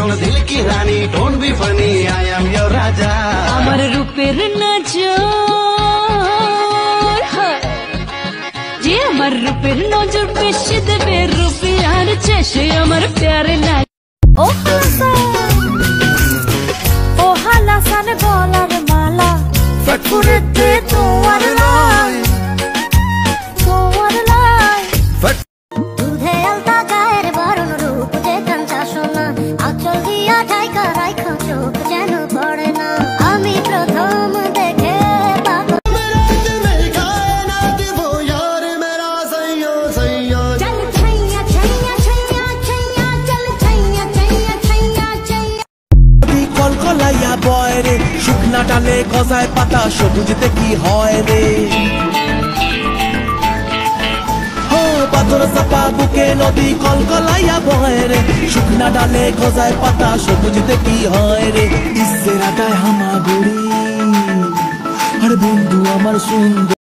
special दिल की रानी don't be funny I am your राजा আমার রূপের নজর যে আমার রূপের নজর বেশি দেবে রূপে আর চেষে আমার প্যারে নাই ও হালাসান গলার মালা ফটফুরেতে তোমার লাই দুধে আলতা গায়ের বরণ রূপ যে কাঞ্চা সোনা আঁচল দিয়া ঢাইকা রাইখা চোখ যেন পড়ে না আমি প্রথম দেখে কলকলাইয়া বয় রে শুকনা ডালে গজায় পাতা সবুজতে কি হয় রে পাথর চাপা বুকে নদী কলকলাইয়া বয় রে শুকনা ডালে গজায় পাতা সবুজতে কি হয় রে ইসেরাটায় হামাগুড়ি আরে বন্ধু আমার সুন্দর